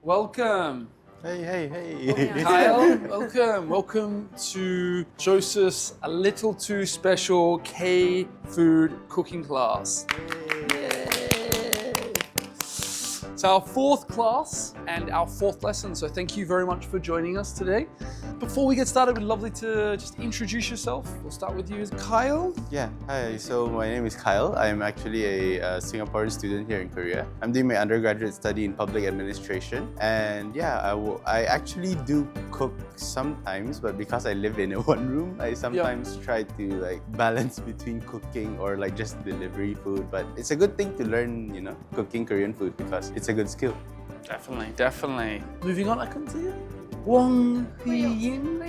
welcome. Hey. Kyle, welcome. Welcome to Joseph's a little too special KFood cooking class. It's our fourth class and our fourth lesson, so thank you very much for joining us today. Before we get started, we'd love to just introduce yourself. We'll start with you as Kyle. Yeah, hi. So my name is Kyle. I'm actually a Singaporean student here in Korea. I'm doing my undergraduate study in public administration. And yeah, I actually do cook sometimes, but because I live in a one room, I sometimes try to like balance between cooking or like just delivery food. But it's a good thing to learn, cooking Korean food because it's a good skill. Definitely. Moving on, I couldn't see it. Wong Hui-yin?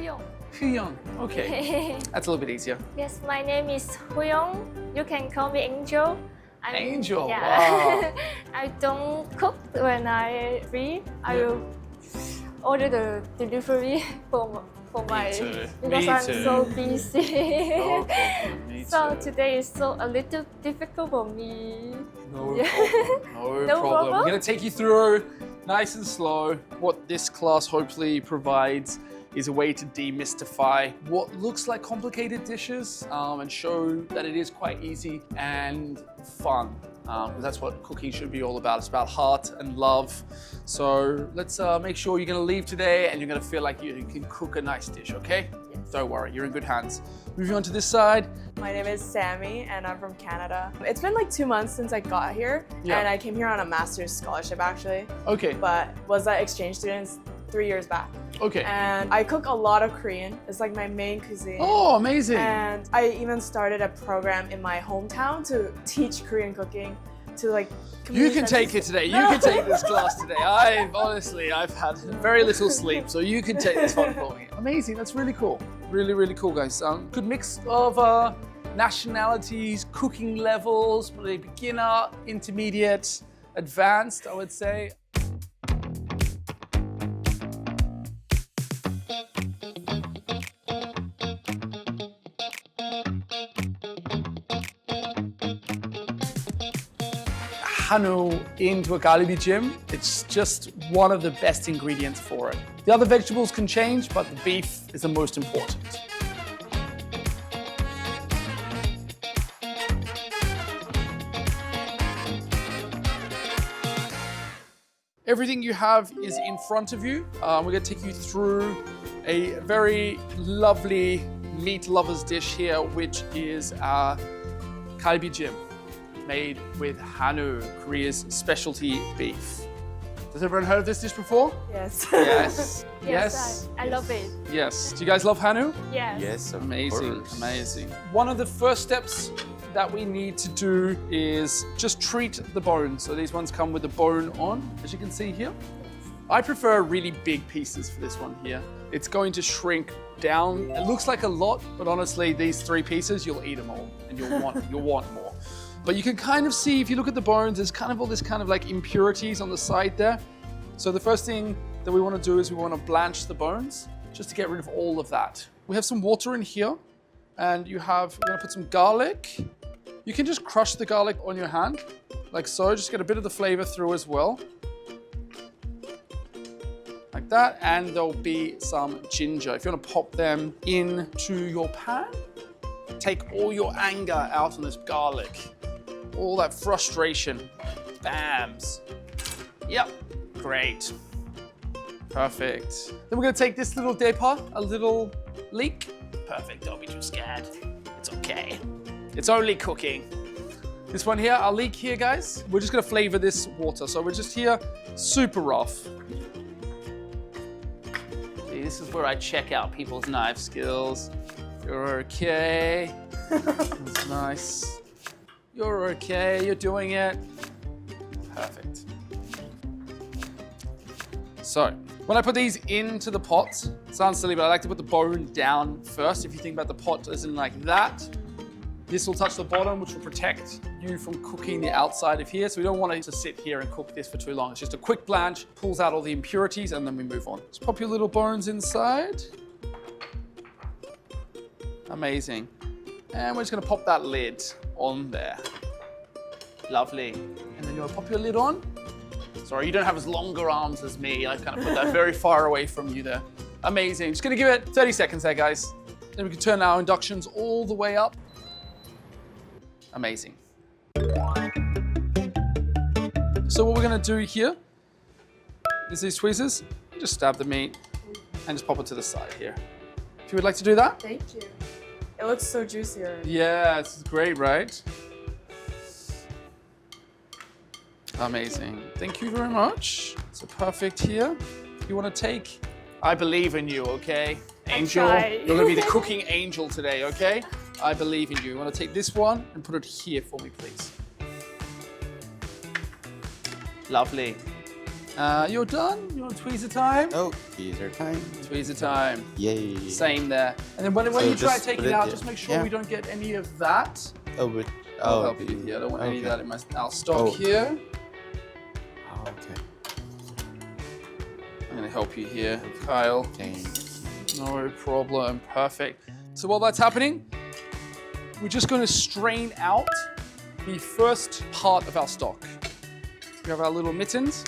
Hu-young. Okay, that's a little bit easier. Yes, my name is Hu-young. You can call me Angel. Angel, yeah. wow. I don't cook when I'm free. I will order the delivery for my because I'm so busy. No problem, me So too. today is a little difficult for me. No No problem. problem? We're going to take you through nice and slow. What this class hopefully provides is a way to demystify what looks like complicated dishes and show that it is quite easy and fun. That's what cooking should be all about. It's about heart and love. So let's make sure you're going to leave today and you're going to feel like you can cook a nice dish, okay? Yes. Don't worry, you're in good hands. Moving on to this side. My name is Sammy and I'm from Canada. It's been like 2 months since I got here and I came here on a master's scholarship actually, Okay. but was an exchange student 3 years back. Okay. And I cook a lot of Korean. It's like my main cuisine. Oh, amazing. And I even started a program in my hometown to teach Korean cooking to like You can take it today. You can take this class today. I've had very little sleep, so you can take this one for me. Amazing. That's really cool. Really cool, guys. Good mix of nationalities, cooking levels, probably beginner, intermediate, advanced, I would say. Hanwoo into a Galbijjim. It's just one of the best ingredients for it. The other vegetables can change, but the beef is the most important. Everything you have is in front of you. We're going to take you through a very lovely meat lover's dish here, which is Galbijjim, made with Hanwoo, Korea's specialty beef. Has everyone heard of this dish before? Yes. Yes. Yes, I love it. Yes. Do you guys love Hanwoo? Yes. Yes, of Amazing, course. amazing. One of the first steps that we need to do is just treat the bone. So these ones come with the bone on, as you can see here. I prefer really big pieces for this one here. It's going to shrink down. It looks like a lot, but honestly, these 3 pieces, you'll eat them all and you'll want more. But you can kind of see, if you look at the bones, there's kind of all this kind of like impurities on the side there. So the first thing that we want to do is we want to blanch the bones just to get rid of all of that. We have some water in here and we're going to put some garlic. You can just crush the garlic on your hand like so, just get a bit of the flavor through as well. Like that, and there'll be some ginger. If you want to pop them into your pan, take all your anger out on this garlic. All that frustration. Bams. Yep, great. Perfect. Then we're gonna take this little depot, a little leek. Perfect, don't be too scared. It's okay. It's only cooking. This one here, our leek here, guys. We're just gonna flavor this water. So we're just here, super rough. See, this is where I check out people's knife skills. You're okay. That's nice. You're okay, you're doing it. Perfect. So, when I put these into the pot, it sounds silly, but I like to put the bone down first. If you think about the pot as in like that, this will touch the bottom, which will protect you from cooking the outside of here. So we don't want it to sit here and cook this for too long. It's just a quick blanch, pulls out all the impurities, and then we move on. Just pop your little bones inside. Amazing. And we're just gonna pop that lid on there. Lovely. And then you'll pop your lid on. Sorry, you don't have as longer arms as me. I kind of put that very far away from you there. Amazing. Just gonna give it 30 seconds there, guys. Then we can turn our inductions all the way up. Amazing. So what we're gonna do here is these tweezers, just stab the meat and just pop it to the side here. If you would like to do that. Thank you. It looks so juicy already. Yeah, it's great, right? Amazing. Thank you very much. So perfect here. You want to take? I believe in you, okay? Angel, you're going to be the cooking angel today, okay? I believe in you. You want to take this one and put it here for me, please. Lovely. You're done? You want tweezer time? Oh, tweezer time. Tweezer time. Yay. Same there. And then when you try to take it out, just make sure we don't get any of that. Oh, but I'll help you here. I don't want any of that in our stock here. Oh, okay. I'm going to help you here, Kyle. No problem. Perfect. So while that's happening, we're just going to strain out the first part of our stock. We have our little mittens,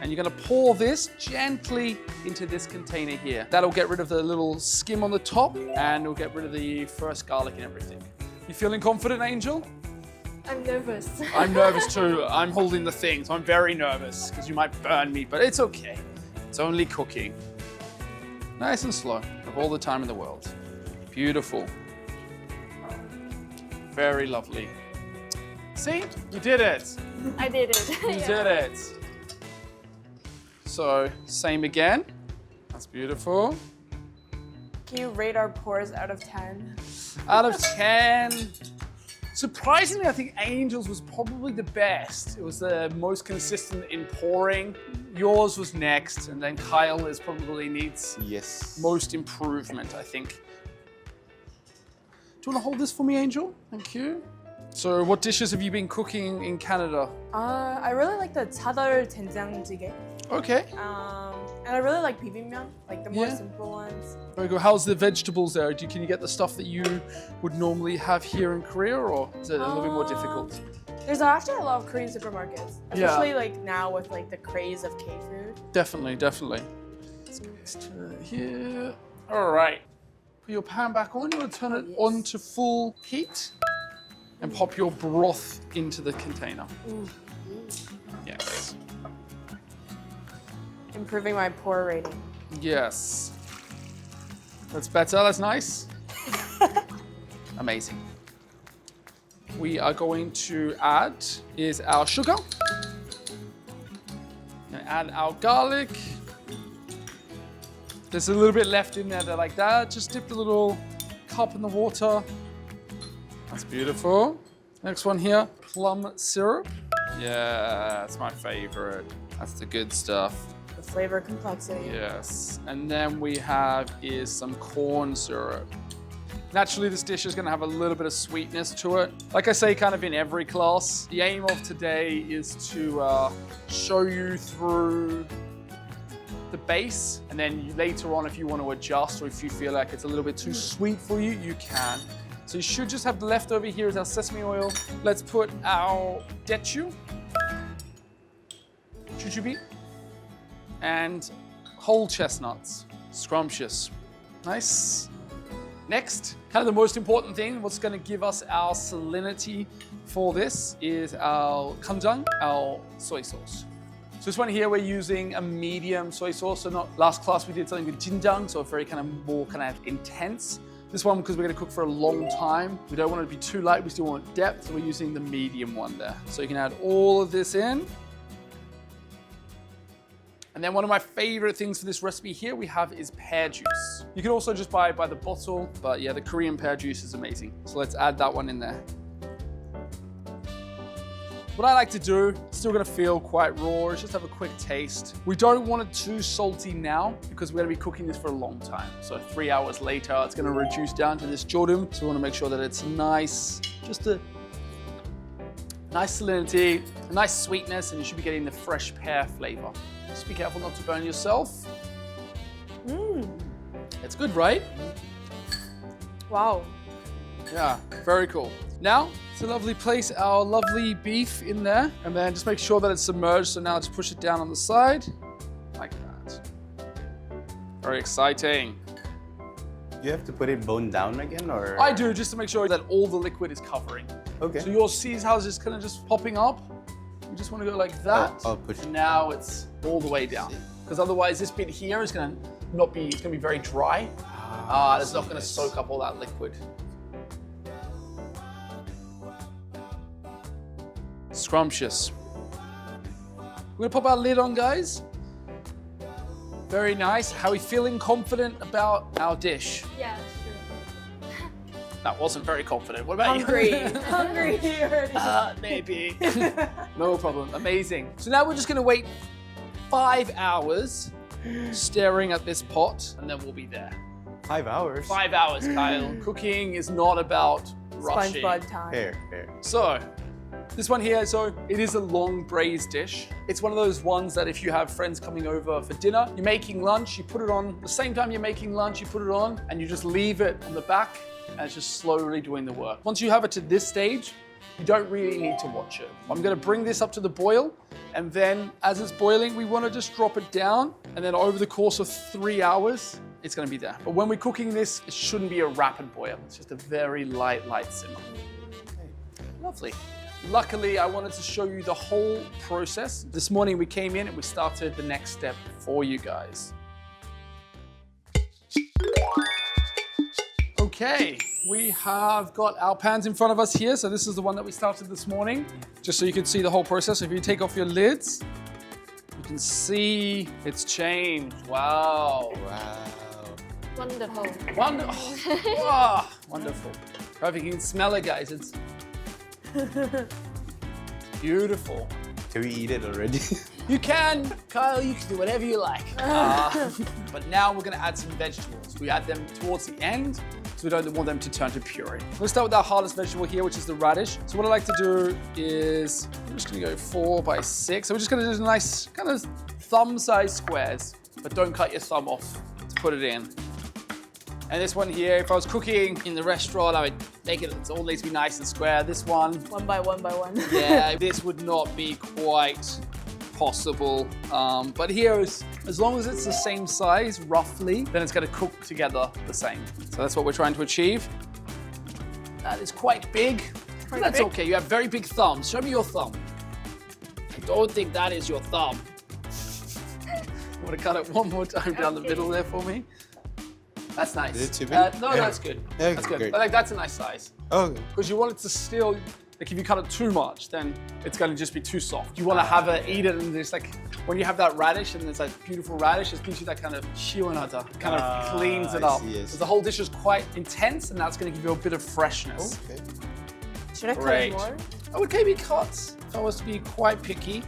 and you're going to pour this gently into this container here. That'll get rid of the little skim on the top, and it'll get rid of the first garlic and everything. You feeling confident, Angel? I'm nervous. I'm nervous too. I'm holding the thing, so I'm very nervous because you might burn me, but it's okay. It's only cooking. Nice and slow. Have all the time in the world. Beautiful. Very lovely. See? You did it. I did it. You did it. So, same again. That's beautiful. Can you rate our pours out of 10? Out of 10. Surprisingly, I think Angel's was probably the best. It was the most consistent in pouring. Yours was next, and then Kyle is probably needs most improvement, I think. Do you want to hold this for me, Angel? Thank you. So what dishes have you been cooking in Canada? I really like the 차돌 된장찌개. Okay. And I really like bibimbap, like the more simple ones. Very good. How's the vegetables there? Can you get the stuff that you would normally have here in Korea, or is it a little bit more difficult? There's actually a lot of Korean supermarkets, especially like now with like the craze of KFood. Definitely, definitely. Let's mixture here. All right. Put your pan back on. You want to turn it on to full heat and pop your broth into the container. Yes. Improving my pour rating. Yes. That's better. That's nice. Amazing. We are going to add is our sugar. And add our garlic. There's a little bit left in there like that. Just dip the little cup in the water. That's beautiful. Next one here, plum syrup. Yeah, that's my favorite. That's the good stuff. The flavor complexity. Yes. And then we have is some corn syrup. Naturally, this dish is going to have a little bit of sweetness to it. Like I say, kind of in every class, the aim of today is to show you through the base, and then later on, if you want to adjust or if you feel like it's a little bit too sweet for you, you can. So you should just have the leftover here is our sesame oil. Let's put our dechu, jujube, and whole chestnuts. Scrumptious. Nice. Next, kind of the most important thing, what's going to give us our salinity for this is our kanjang, our soy sauce. So this one here, we're using a medium soy sauce. So not last class we did something with jinjang, so very kind of more kind of intense. This one, because we're going to cook for a long time, we don't want it to be too light, we still want depth, so we're using the medium one there. So you can add all of this in. And then one of my favorite things for this recipe here we have is pear juice. You can also just buy it by the bottle, but yeah, the Korean pear juice is amazing. So let's add that one in there. What I like to do, still gonna feel quite raw, is just have a quick taste. We don't want it too salty now because we're gonna be cooking this for a long time. So 3 hours later, it's gonna reduce down to this jodum. So we wanna make sure that it's nice, just a nice salinity, a nice sweetness, and you should be getting the fresh pear flavor. Just be careful not to burn yourself. It's good, right? Wow. Yeah, very cool. Now, it's a lovely place, our lovely beef in there. And then just make sure that it's submerged. So now just push it down on the side, like that. Very exciting. You have to put it bone down again, or? I do, just to make sure that all the liquid is covering. Okay. So you'll see how it's just kind of just popping up. You just want to go like that. I'll push it. And now it's all the way down. Because otherwise this bit here is going to not be, it's going to be very dry. It's not going to soak up all that liquid. Scrumptious. We're going to pop our lid on, guys. Very nice. How are we feeling? Confident about our dish? Yeah, sure. That wasn't very confident. What about Hungry. you? Hungry already. Maybe. No problem. Amazing. So now we're just going to wait 5 hours staring at this pot, and then we'll be there. 5 hours? 5 hours, Kyle. Cooking is not about rushing. SpongeBob time. Fair. So, this one here, so it is a long braised dish. It's one of those ones that if you have friends coming over for dinner, you're making lunch, you put it on, the same time you're making lunch, you put it on, and you just leave it on the back, and it's just slowly doing the work. Once you have it to this stage, you don't really need to watch it. I'm gonna bring this up to the boil, and then as it's boiling, we wanna just drop it down, and then over the course of 3 hours, it's gonna be there. But when we're cooking this, it shouldn't be a rapid boil. It's just a very light simmer. Okay. Lovely. Luckily, I wanted to show you the whole process. This morning we came in and we started the next step for you guys. Okay, we have got our pans in front of us here. So this is the one that we started this morning, just so you can see the whole process. So if you take off your lids, you can see it's changed. Wow. Wonderful. Wonderful. Perfect, you can smell it, guys. It's beautiful. Can we eat it already? You can, Kyle, you can do whatever you like. But now we're gonna add some vegetables. We add them towards the end, so we don't want them to turn to puree. Let's start with our hardest vegetable here, which is the radish. So what I like to do is, I'm just gonna go 4 by 6. So we're just gonna do nice kind of thumb-sized squares, but don't cut your thumb off to put it in. And this one here, if I was cooking in the restaurant, I would make it, it all needs to be nice and square. This one, 1 by 1 by 1. yeah, this would not be quite possible. But here, as long as it's the same size, roughly, then it's gonna cook together the same. So that's what we're trying to achieve. That is quite big, but that's okay. You have very big thumbs. Show me your thumb. I don't think that is your thumb. You wanna cut it one more time down the middle there for me? That's nice. Is it too big? No, that's good. Yeah, That's good. great. Like, that's a nice size. Okay. Because you want it to still, like if you cut it too much, then it's gonna just be too soft. You wanna have it, eat it, and there's like, when you have that radish and there's that beautiful radish, it gives you that kind of shiwanada, kind of cleans it I up. see, I see. So the whole dish is quite intense, and that's gonna give you a bit of freshness. Okay. Should I cut Great. it more? I would maybe cut, if I was to be quite picky.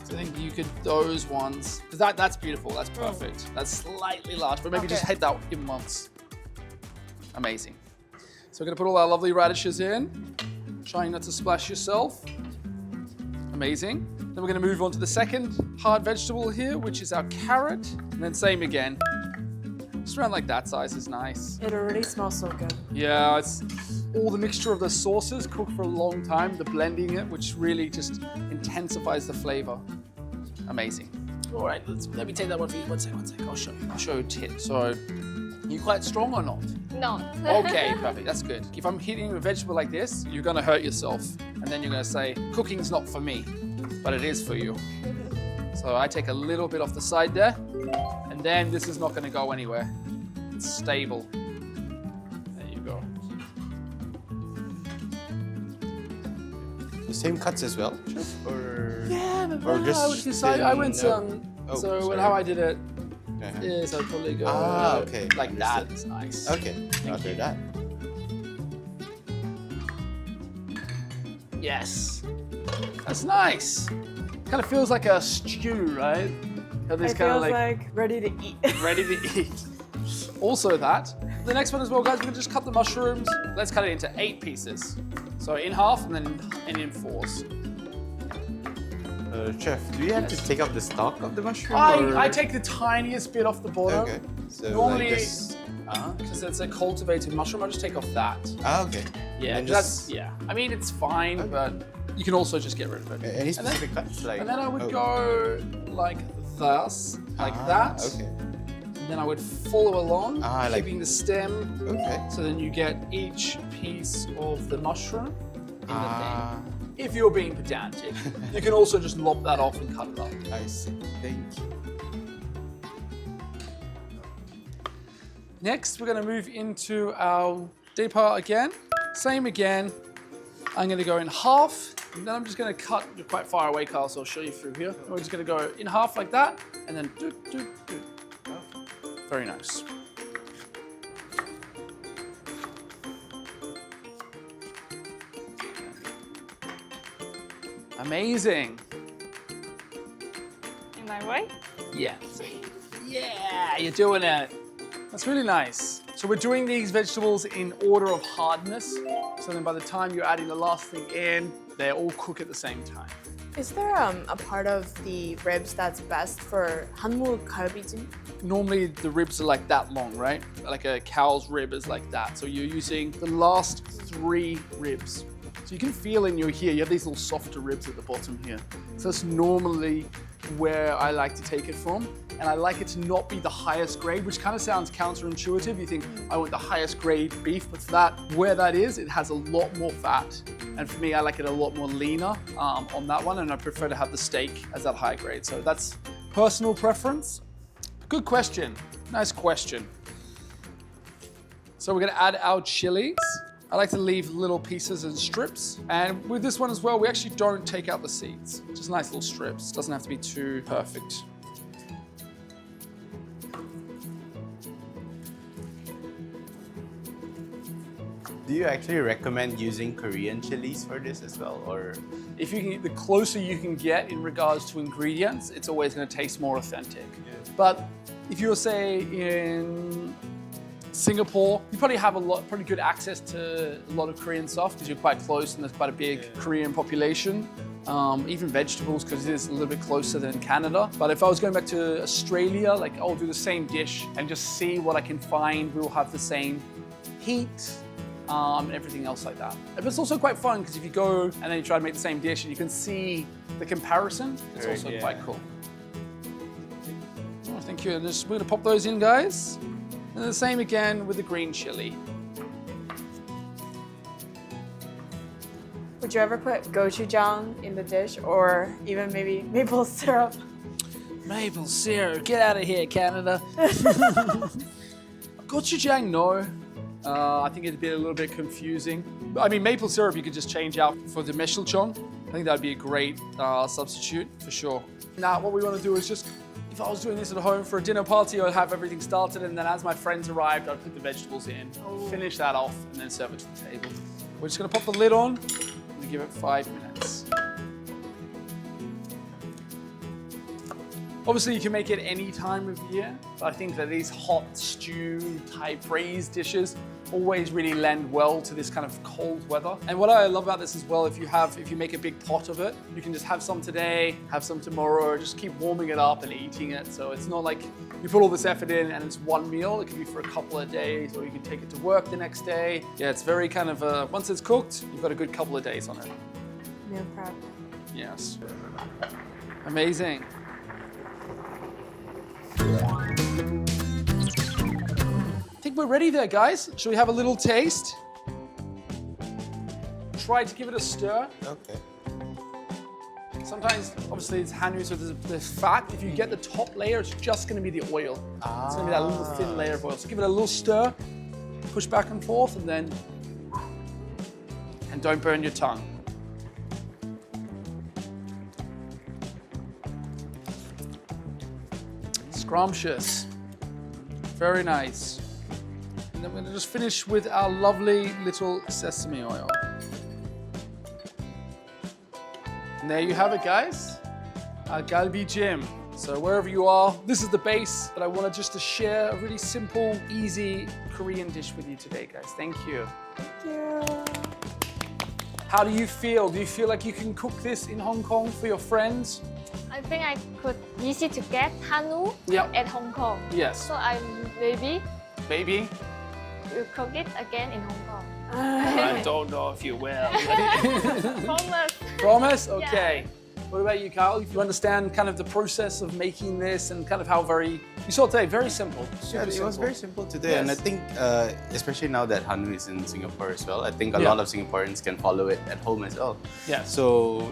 So I think you could, those ones, because that's beautiful, that's perfect. That's slightly large, but maybe just hit that in once. Amazing. So we're gonna put all our lovely radishes in, trying not to splash yourself. Amazing. Then we're gonna move on to the second hard vegetable here, which is our carrot. And then same again. Just around like that size is nice. It already smells so good. Yeah, it's all the mixture of the sauces cooked for a long time, the blending it, which really just intensifies the flavor. Amazing. All right, let me take that one for you. One sec. I'll show you a tip. So, are you quite strong or not? No. Okay, perfect, that's good. If I'm hitting a vegetable like this, you're gonna hurt yourself. And then you're gonna say, cooking's not for me, but it is for you. So I take a little bit off the side there, and then this is not gonna go anywhere. It's stable. There you go. The same cuts as well? Or Yeah, or just I went thin, so sorry. how I did it Uh-huh. is I'd probably go okay. like that. Understood. It's nice. Okay, after that. Yes. That's nice. Kind of feels like a stew, right? This It kind of feels like ready to eat. ready to eat. Also that. The next one as well, guys, we're gonna just cut the mushrooms. Let's cut it into 8 pieces. So in half and then in 4s. Chef, do you have to take out the stalk of the mushroom? I take the tiniest bit off the bottom. Okay. So Normally, like this. because it's a cultivated mushroom. I'll just take off that. Ah, okay. Yeah, And that's, yeah. I mean, it's fine, but you can also just get rid of it. Any specific cuts? Like, And then I would go like thus, like that. Okay. And then I would follow along, like- keeping the stem. Okay. So then you get each piece of the mushroom in the thing. If you're being pedantic, you can also just lop that off and cut it up. I see. Thank you. Next, we're going to move into our départ again. Same again. I'm going to go in half, and then I'm just going to cut. You're quite far away, Carl, so I'll show you through here. We're just going to go in half like that, and then do, do, do. Very nice. Amazing. In my way? Yeah. Yeah, you're doing it. That's really nice. So we're doing these vegetables in order of hardness. So then by the time you're adding the last thing in, they all cook at the same time. Is there a part of the ribs that's best for Hanwoo Galbijjim? Normally the ribs are like that long, right? Like a cow's rib is like that. So you're using the last 3 ribs. So you can feel in your here, you have these little softer ribs at the bottom here. So that's normally where I like to take it from. And I like it to not be the highest grade, which kind of sounds counterintuitive. You think, I want the highest grade beef, but for that, where that is, it has a lot more fat. And for me, I like it a lot more leaner on that one, and I prefer to have the steak as that high grade. So that's personal preference. Good question, nice question. So we're gonna add our chilies. I like to leave little pieces and strips. And with this one as well, we actually don't take out the seeds. Just nice little strips. Doesn't have to be too perfect. Do you actually recommend using Korean chilies for this as well, or? If you can, the closer you can get in regards to ingredients, it's always going to taste more authentic. Yeah. But if you're, say, in Singapore, you probably have pretty good access to a lot of Korean stuff because you're quite close and there's quite a big Korean population. Even vegetables, because it is a little bit closer than Canada. But if I was going back to Australia, like I'll do the same dish and just see what I can find. We'll have the same heat. And everything else like that. But it's also quite fun because if you go and then you try to make the same dish and you can see the comparison, it's also quite cool. Oh, thank you. And we're going to pop those in, guys. And the same again with the green chili. Would you ever put gochujang in the dish, or even maybe maple syrup? Maple syrup, get out of here, Canada. Gochujang, no. I think it'd be a little bit confusing. I mean, maple syrup you could just change out for the meshilchong. I think that'd be a great substitute for sure. Now, what we want to do is just, if I was doing this at home for a dinner party, I'd have everything started, and then as my friends arrived, I'd put the vegetables in, finish that off, and then serve it to the table. We're just going to pop the lid on and give it 5 minutes. Obviously, you can make it any time of year, but I think that these hot stew type braised dishes always really lend well to this kind of cold weather. And what I love about this as well, if you make a big pot of it, you can just have some today, have some tomorrow, just keep warming it up and eating it. So it's not like you put all this effort in and it's one meal. It can be for a couple of days, or you can take it to work the next day. Yeah, it's very kind of, once it's cooked, you've got a good couple of days on it. Meal prep. Yes. Amazing. I think we're ready there, guys. Shall we have a little taste? Try to give it a stir. Okay. Sometimes, obviously, it's hanwoo, so there's fat. If you get the top layer, it's just going to be the oil. It's going to be that little thin layer of oil. So give it a little stir, push back and forth, and then, and don't burn your tongue. Scrumptious. Very nice. And then we're going to just finish with our lovely little sesame oil. And there you have it, guys. Our galbijjim. So wherever you are, this is the base, but I wanted just to share a really simple, easy Korean dish with you today, guys. Thank you. Thank you. How do you feel? Do you feel like you can cook this in Hong Kong for your friends? I think I could easy to get hanwoo Yep. at Hong Kong. Yes. So I maybe baby? You cook it again in Hong Kong. I don't know if you will. Promise. Promise? Okay. What about you, Kyle? You understand kind of the process of making this and kind of how you saute, very simple. Yeah, it was very simple today, and I Yes. think, especially now that Hanwoo is in Singapore as well, I think a Yeah. lot of Singaporeans can follow it at home as well. Yes. So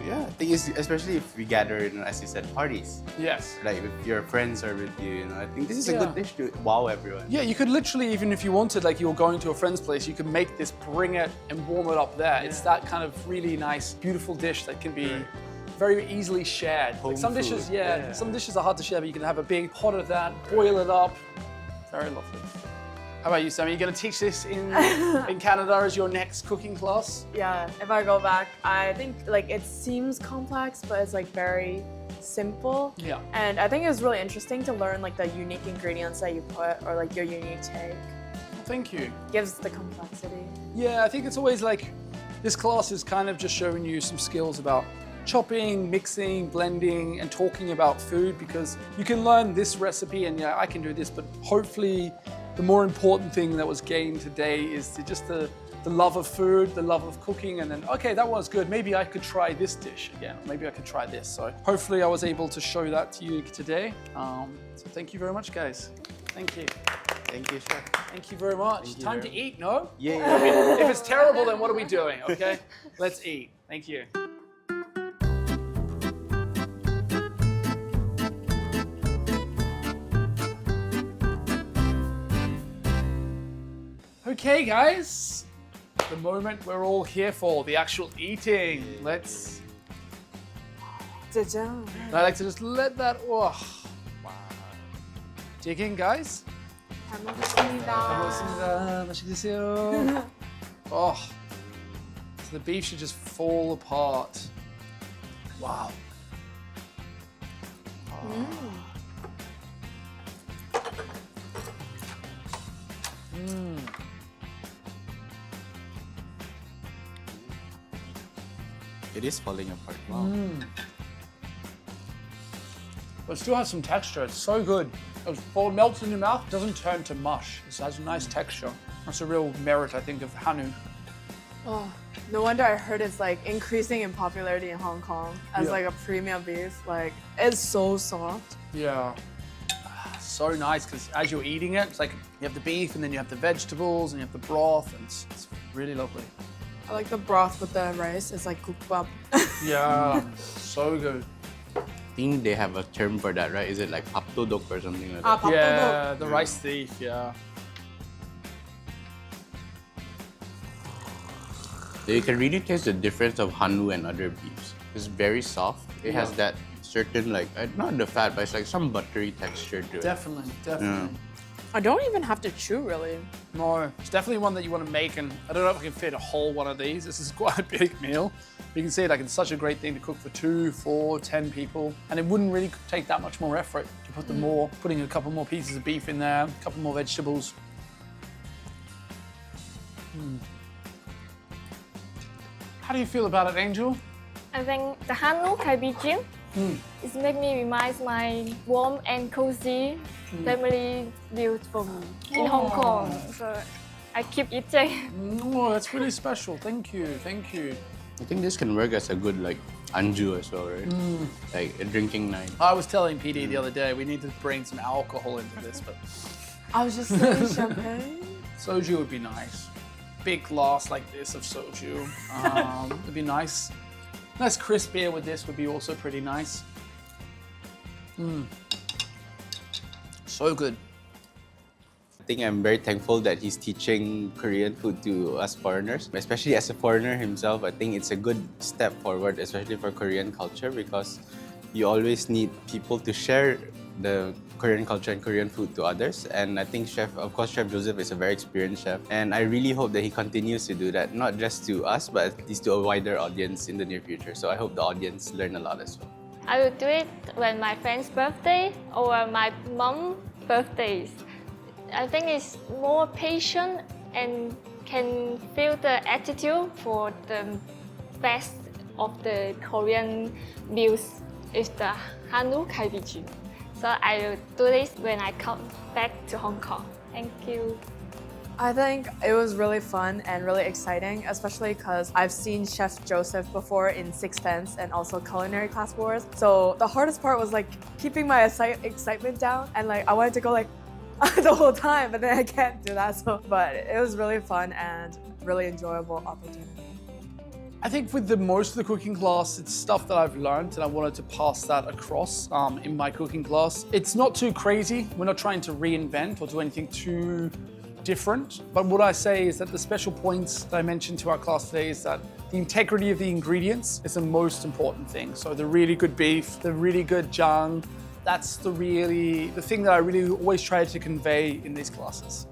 yeah, I think especially if we gather, as you said, parties. Yes. Like if your friends are with you, I think this is a Yeah. good dish to wow everyone. Yeah, you could literally, even if you wanted, like you're going to a friend's place, you could make this, bring it, and warm it up there. It's that kind of really nice, beautiful dish that can be very easily shared. Home Like some dishes, food, yeah. some dishes are hard to share, but you can have a big pot of that, boil it up. Very lovely. How about you, Sammy? Are you going to teach this in Canada as your next cooking class? Yeah, if I go back, I think like it seems complex, but it's like very simple. Yeah. And I think it was really interesting to learn like the unique ingredients that you put or like your unique take. Thank you. Gives the complexity. Yeah, I think it's always like, this class is kind of just showing you some skills about chopping, mixing, blending, and talking about food, because you can learn this recipe and yeah, I can do this, but hopefully the more important thing that was gained today is just the love of food, the love of cooking, and then, okay, that was good. Maybe I could try this dish again, or maybe I could try this. So hopefully I was able to show that to you today. So thank you very much, guys. Thank you. Thank you, chef. Thank you very much. Thank you Time very to eat, no? Yeah. If it's terrible, then what are we doing, okay? Let's eat. Thank you. Okay, guys. The moment we're all here for, the actual eating. I like to just let that, dig in, guys. 잘 먹겠습니다. 먹었습니다. 맛있게 드세요. Oh, so the beef should just fall apart. Wow. It is falling apart. Wow. But it still has some texture. It's so good. It melts in your mouth, doesn't turn to mush. It has a nice texture. That's a real merit, I think, of Hanwoo. Oh, no wonder I heard it's like increasing in popularity in Hong Kong as Yeah. like a premium beef. Like it's so soft. Yeah. So nice, because as you're eating it, it's like you have the beef and then you have the vegetables and you have the broth, and it's really lovely. I like the broth with the rice. It's like kukbap. Yeah, so good. I think they have a term for that, right? Is it like paptodok or something like that? Yeah, the rice thief, yeah. So you can really taste the difference of Hanwoo and other beefs. It's very soft. It has that certain like, not the fat, but it's like some buttery texture to it. Definitely, definitely. I don't even have to chew really. No, it's definitely one that you want to make, and I don't know if I can fit a whole one of these. This is quite a big meal. You can see like it's such a great thing to cook for 2, 4, 10 people, and it wouldn't really take that much more effort to put putting a couple more pieces of beef in there, a couple more vegetables. How do you feel about it, Angel? I think the Hanwoo Galbijjim is make me reminds my warm and cozy family meal from in Hong Kong. So I keep eating. Oh, that's really special. Thank you, thank you. I think this can work as a good like anju as well, right? Like a drinking night. I was telling PD the other day we need to bring some alcohol into this, but I was just saying champagne. soju would be nice. Big glass like this of soju. Would be nice. Nice crisp beer with this would be also pretty nice. So good. I think I'm very thankful that he's teaching Korean food to us foreigners. Especially as a foreigner himself, I think it's a good step forward, especially for Korean culture, because you always need people to share the Korean culture and Korean food to others. And I think Chef Joseph is a very experienced chef. And I really hope that he continues to do that, not just to us, but at least to a wider audience in the near future. So I hope the audience learn a lot as well. I will do it when my friend's birthday or my mom's birthdays. I think it's more patient and can feel the attitude for the best of the Korean meals is the Hanwoo Galbijjim. So I will do this when I come back to Hong Kong. Thank you. I think it was really fun and really exciting, especially because I've seen Chef Joseph before in Sixth Sense and also Culinary Class Wars. So the hardest part was like keeping my excitement down, and like I wanted to go like the whole time, but then I can't do that. So, but it was really fun and really enjoyable opportunity. I think with most of the cooking class, it's stuff that I've learned and I wanted to pass that across in my cooking class. It's not too crazy. We're not trying to reinvent or do anything too different. But what I say is that the special points that I mentioned to our class today is that the integrity of the ingredients is the most important thing. So the really good beef, the really good jang, that's the thing that I really always try to convey in these classes.